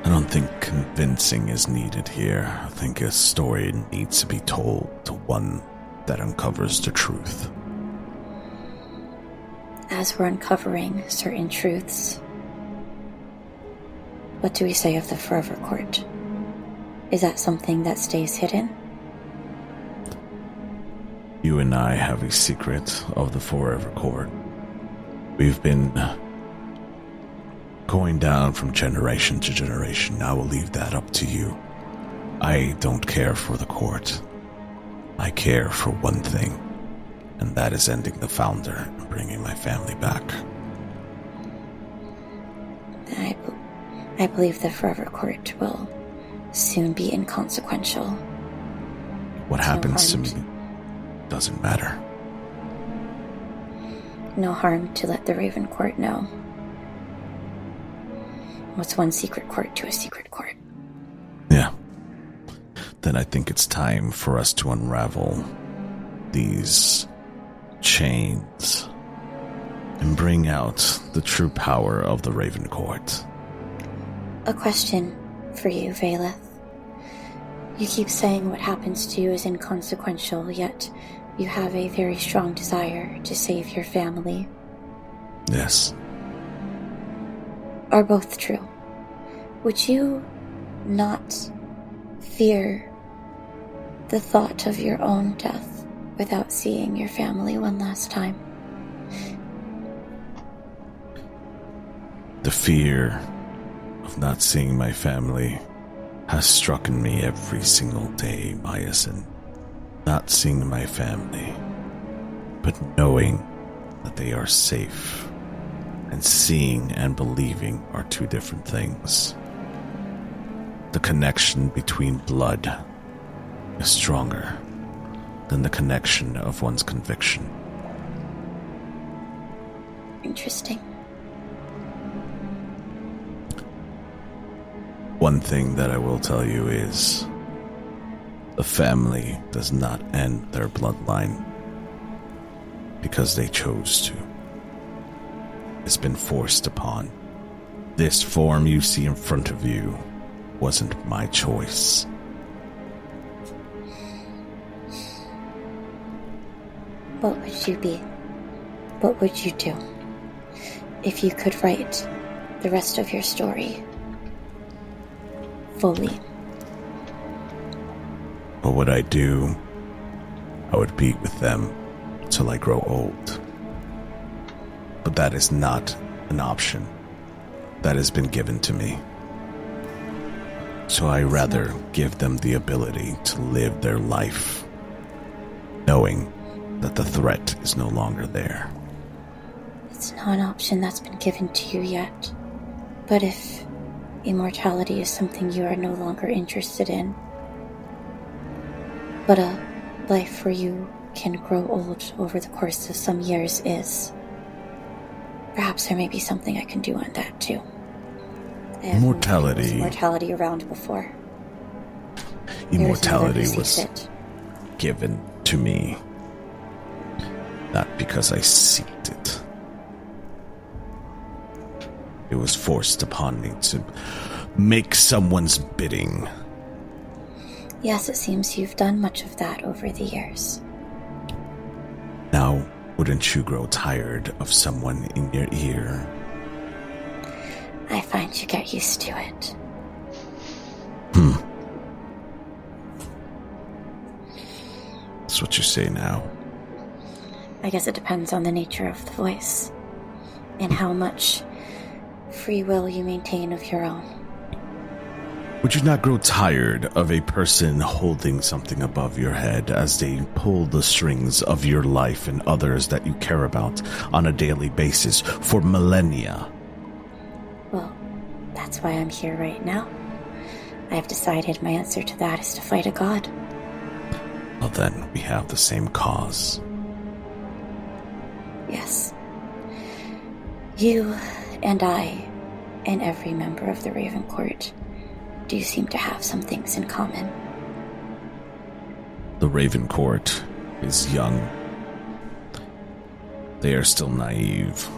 I don't think convincing is needed here. I think a story needs to be told to one that uncovers the truth. As we're uncovering certain truths, what do we say of the Forever Court? Is that something that stays hidden? You and I have a secret of the Forever Court. We've been going down from generation to generation. I will leave that up to you. I don't care for the court. I care for one thing, and that is ending the founder and bringing my family back. I believe the Forever Court will soon be inconsequential. What happens to me doesn't matter. No harm to let the Raven Court know. What's one secret court to a secret court? Yeah. Then I think it's time for us to unravel these chains and bring out the true power of the Raven Court. A question for you, Vaelith. You keep saying what happens to you is inconsequential, yet you have a very strong desire to save your family. Yes. Are both true? Would you not fear the thought of your own death without seeing your family one last time? The fear of not seeing my family has struck me every single day, Miasyn. Not seeing my family, but knowing that they are safe. And seeing and believing are two different things. The connection between blood is stronger than the connection of one's conviction. Interesting. One thing that I will tell you is the family does not end their bloodline because they chose to. It's been forced upon. This form you see in front of you wasn't my choice. What would you be? What would you do if you could write the rest of your story fully? What would I do? I would be with them till I grow old. But that is not an option that has been given to me. So I rather give them the ability to live their life, knowing that the threat is no longer there. It's not an option that's been given to you yet. But if immortality is something you are no longer interested in, but a life where you can grow old over the course of some years is, perhaps there may be something I can do on that too. Immortality around before. Immortality was given to me, not because I seeked it. It was forced upon me to make someone's bidding. Yes, it seems you've done much of that over the years. Now, wouldn't you grow tired of someone in your ear? I find you get used to it. That's what you say now. I guess it depends on the nature of the voice and how much free will you maintain of your own. Would you not grow tired of a person holding something above your head as they pull the strings of your life and others that you care about on a daily basis for millennia? Well, that's why I'm here right now. I've decided my answer to that is to fight a god. Well then, we have the same cause. Yes. You and I and every member of the Raven Court do seem to have some things in common. The Raven Court is young. They are still naive.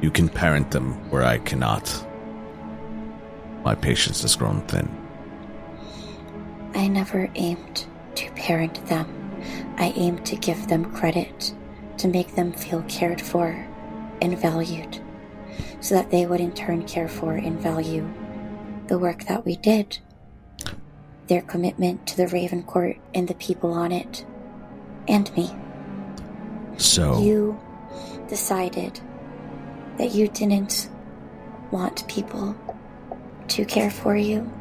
You can parent them where I cannot. My patience has grown thin. I never aimed to parent them. I aimed to give them credit, to make them feel cared for and valued, so that they would in turn care for and value the work that we did, their commitment to the Raven Court and the people on it, and me. So you decided that you didn't want people to care for you,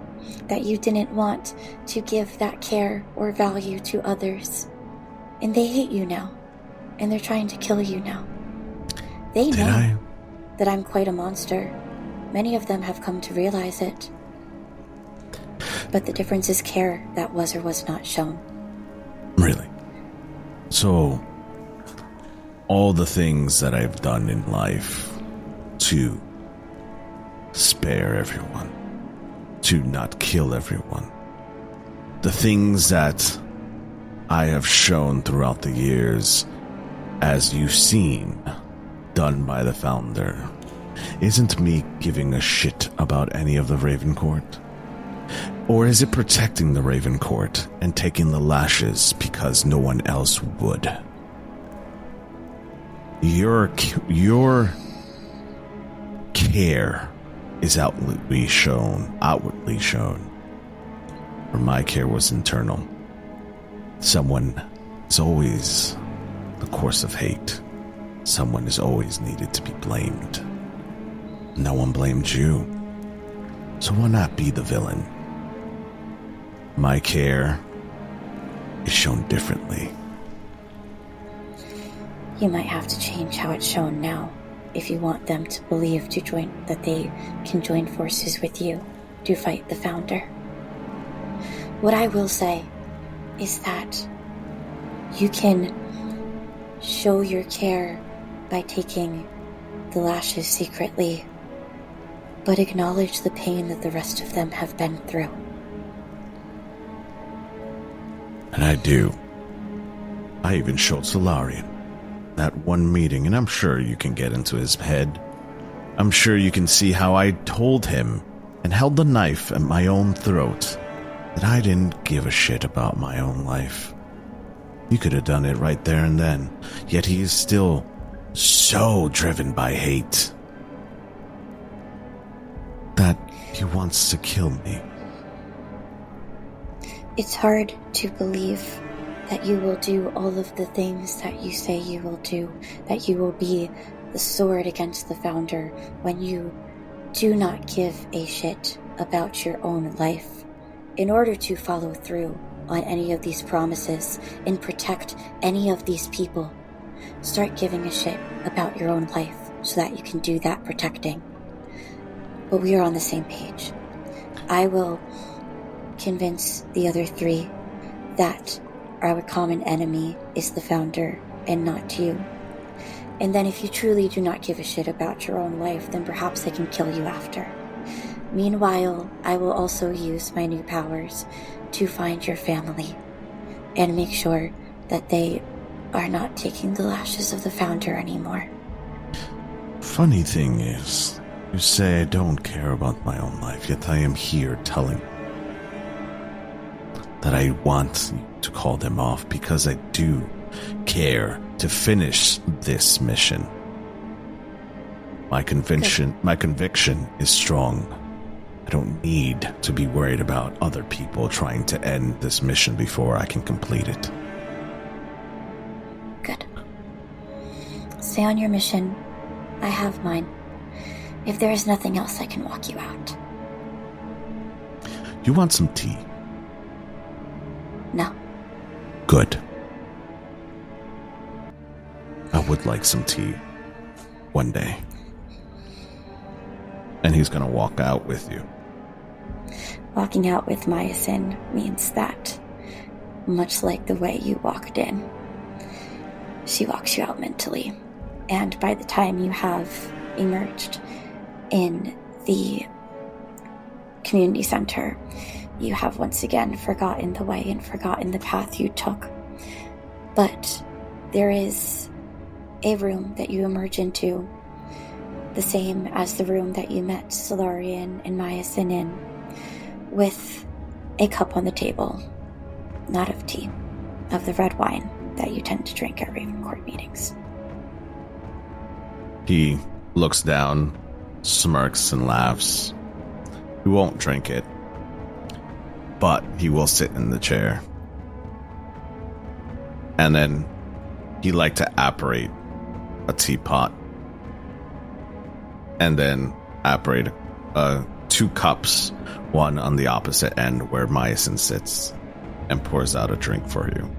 that you didn't want to give that care or value to others, and they hate you now, and they're trying to kill you now. They know that I'm quite a monster. Many of them have come to realize it. But the difference is care that was or was not shown. Really? So, all the things that I've done in life to spare everyone, to not kill everyone, the things that I have shown throughout the years, as you've seen, done by the Founder, isn't me giving a shit about any of the Raven Court? Or is it protecting the Raven Court and taking the lashes because no one else would? Your care is outwardly shown. where my care was internal. Someone is always the course of hate. Someone is always needed to be blamed. No one blamed you. So why not be the villain? My care is shown differently. You might have to change how it's shown now if you want them to believe that they can join forces with you to fight the Founder. What I will say is that you can show your care by taking the lashes secretly, but acknowledge the pain that the rest of them have been through. And I do. I even showed Solarian that one meeting, and I'm sure you can get into his head. I'm sure you can see how I told him and held the knife at my own throat that I didn't give a shit about my own life. You could have done it right there and then, yet he is still so driven by hate that he wants to kill me. It's hard to believe that you will do all of the things that you say you will do, that you will be the sword against the Founder when you do not give a shit about your own life in order to follow through on any of these promises and protect any of these people. Start giving a shit about your own life so that you can do that protecting. But we are on the same page. I will convince the other three that our common enemy is the Founder and not you. And then if you truly do not give a shit about your own life, then perhaps they can kill you after. Meanwhile, I will also use my new powers to find your family and make sure that they are not taking the lashes of the Founder anymore. Funny thing is, you say I don't care about my own life, yet I am here telling that I want to call them off because I do care to finish this mission. My conviction is strong. I don't need to be worried about other people trying to end this mission before I can complete it. Good. Stay on your mission. I have mine. If there is nothing else, I can walk you out. You want some tea? No. Good. I would like some tea one day. And he's gonna walk out with you. Walking out with Miasyn means that, much like the way you walked in, she walks you out mentally. And by the time you have emerged in the community center, you have once again forgotten the way and forgotten the path you took. But there is a room that you emerge into, the same as the room that you met Solarian and Miasyn in, with a cup on the table, not of tea, of the red wine that you tend to drink at Raven Court meetings. He looks down, smirks, and laughs. He won't drink it, but he will sit in the chair. And then he like to apparate a teapot. And then apparate 2 cups, one on the opposite end where Miasyn sits, and pours out a drink for you.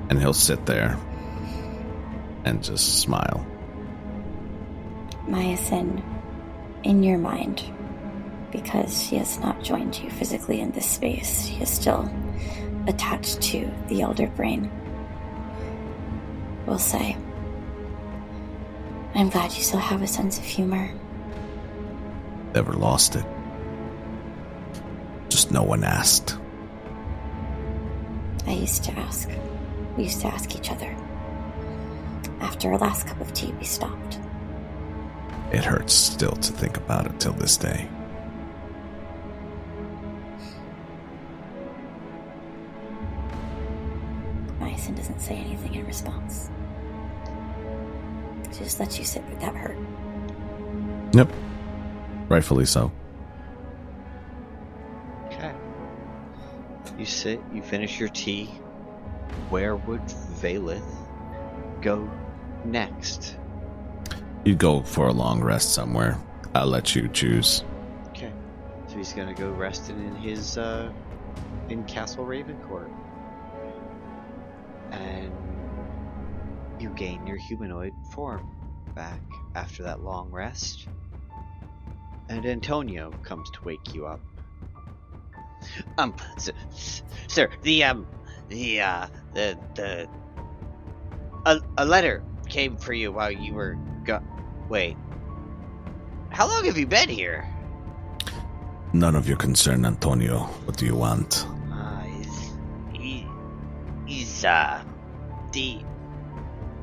And he'll sit there and just smile. Miasyn, in your mind, because she has not joined you physically in this space, she is still attached to the Elder Brain, will say, I'm glad you still have a sense of humor. Never lost it. Just no one asked. I used to ask. We used to ask each other. After our last cup of tea, we stopped. It hurts still to think about it till this day. Miasyn doesn't say anything in response. She just lets you sit with that hurt. Yep. Rightfully so. Okay. You sit, you finish your tea. Where would Vaelith go next? You'd go for a long rest somewhere. I'll let you choose. Okay. So he's gonna go resting in his, in Castle Ravencourt. And you gain your humanoid form back after that long rest. And Antonio comes to wake you up. Sir, a letter came for you while you were Wait. How long have you been here? None of your concern, Antonio. What do you want?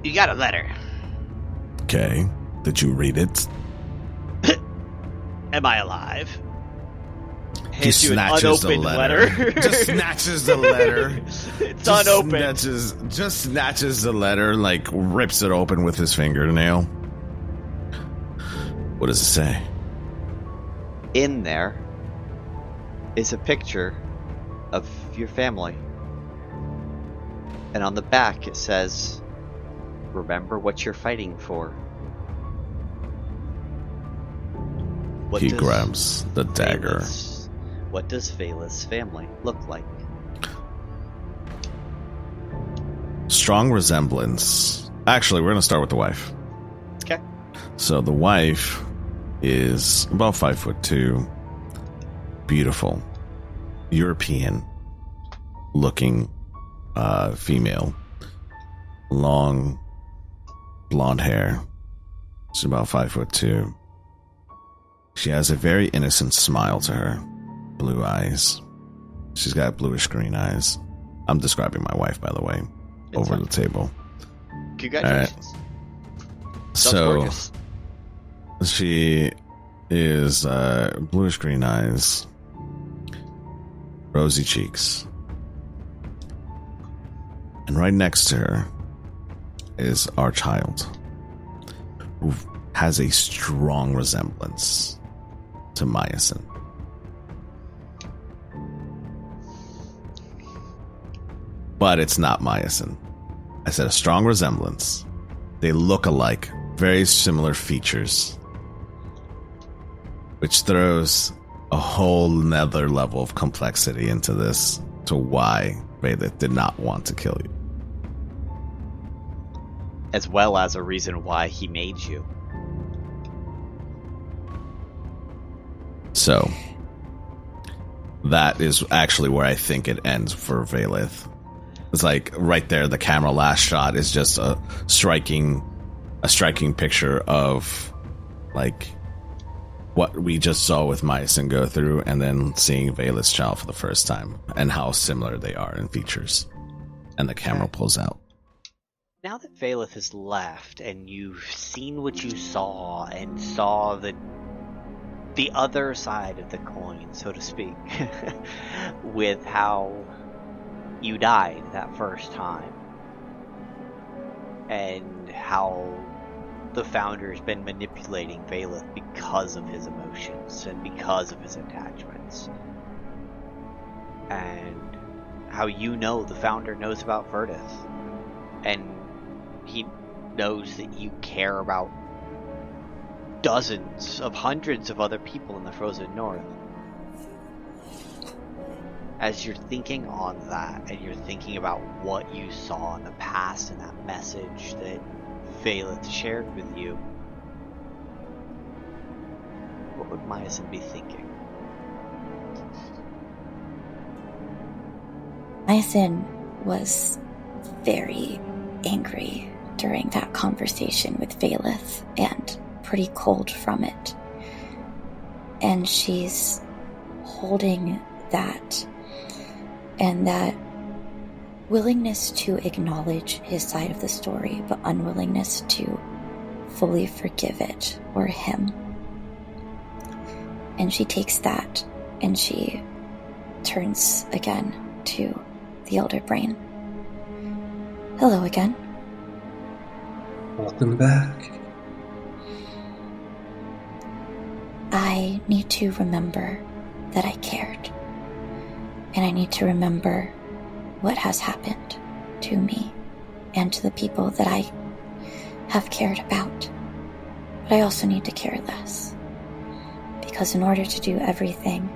You got a letter. Okay. Did you read it? Am I alive? He snatches the letter. Just snatches the letter. It's unopened. Just snatches the letter, like rips it open with his fingernail. What does it say? In there is a picture of your family. And on the back it says, remember what you're fighting for. He grabs the dagger. What does Vaelith's family look like? Strong resemblance. Actually, we're going to start with the wife. Okay. So the wife is about 5'2", beautiful, European-looking female, long blonde hair. She's about 5'2". She has a very innocent smile to her. Blue eyes. She's got bluish green eyes. I'm describing my wife, by the way, over the table. Congratulations. So, she is bluish green eyes, rosy cheeks. And right next to her is our child, who has a strong resemblance to Miasyn. But it's not Miasyn. I said a strong resemblance. They look alike, very similar features, which throws a whole nother level of complexity into this, to why Vaelith did not want to kill you. As well as a reason why he made you. So, that is actually where I think it ends for Vaelith. It's like right there, the camera last shot is just a striking picture of like what we just saw with Miasyn go through, and then seeing Vaelith's child for the first time and how similar they are in features. And the camera pulls out. Now that Vaelith has left and you've seen what you saw and saw the other side of the coin, so to speak, with how you died that first time, and how the Founder's been manipulating Vaelith because of his emotions and because of his attachments, and how you know the Founder knows about Verdith, and he knows that you care about dozens of hundreds of other people in the Frozen North. As you're thinking on that, and you're thinking about what you saw in the past and that message that Vaelith shared with you, what would Miasyn be thinking? Miasyn was very angry during that conversation with Vaelith and pretty cold from it. And she's holding that, and that willingness to acknowledge his side of the story, but unwillingness to fully forgive it or him. And she takes that and she turns again to the Elder Brain. Hello again. Welcome back. I need to remember that I cared. And I need to remember what has happened to me and to the people that I have cared about. But I also need to care less. Because in order to do everything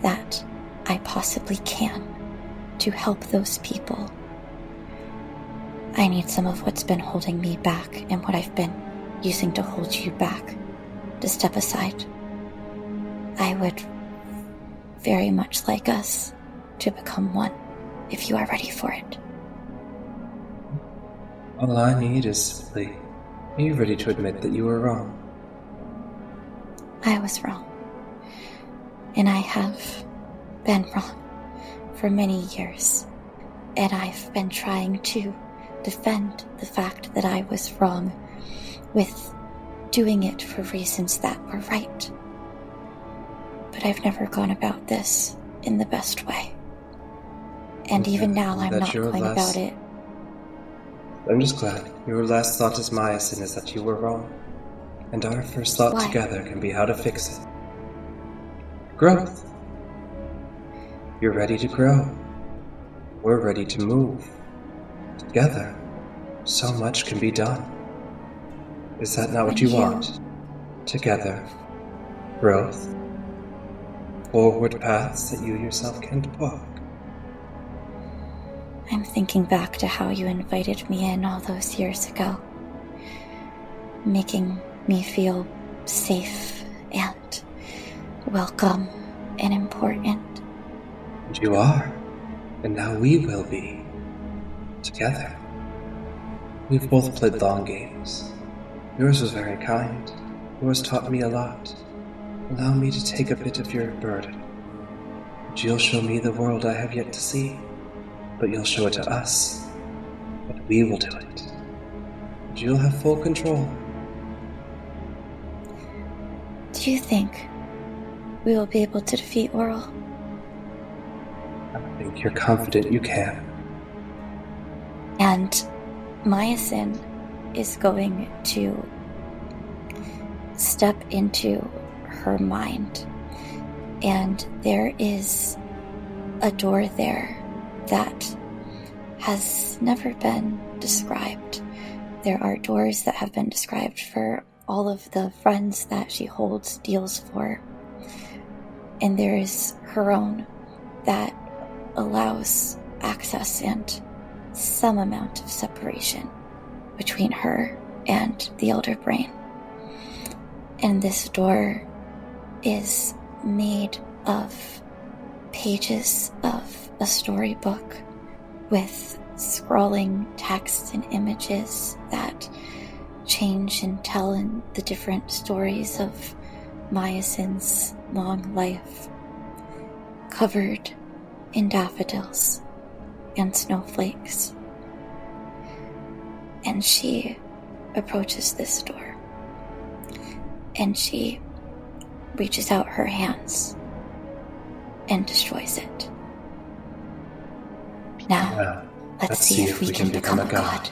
that I possibly can to help those people, I need some of what's been holding me back and what I've been using to hold you back to step aside. I would very much like us to become one, if you are ready for it. All I need is simply, are you ready to admit that you were wrong? I was wrong. And I have been wrong for many years. And I've been trying to defend the fact that I was wrong with doing it for reasons that were right. But I've never gone about this in the best way. And even now, I'm not going about it. I'm just glad your last thought as Miasyn is that you were wrong. And our first thought together can be how to fix it. Growth. You're ready to grow. We're ready to move. Together, so much can be done. Is that not what you want? Together, growth. Forward paths that you yourself can't walk. I'm thinking back to how you invited me in all those years ago, making me feel safe and welcome and important. And you are, and now we will be, together. We've both played long games. Yours was very kind. Yours taught me a lot. Allow me to take a bit of your burden. But you'll show me the world I have yet to see. But you'll show it to us. But we will do it. And you'll have full control. Do you think we will be able to defeat Oral? I think you're confident you can. And Miasyn is going to step into her mind. And there is a door there that has never been described. There are doors that have been described for all of the friends that she holds deals for. And there is her own that allows access and some amount of separation between her and the Elder Brain. And this door is made of pages of a storybook with scrolling text and images that change and tell in the different stories of Miasyn's long life, covered in daffodils and snowflakes. And she approaches this door, and she reaches out her hands and destroys it. Now, let's see if we can become a god.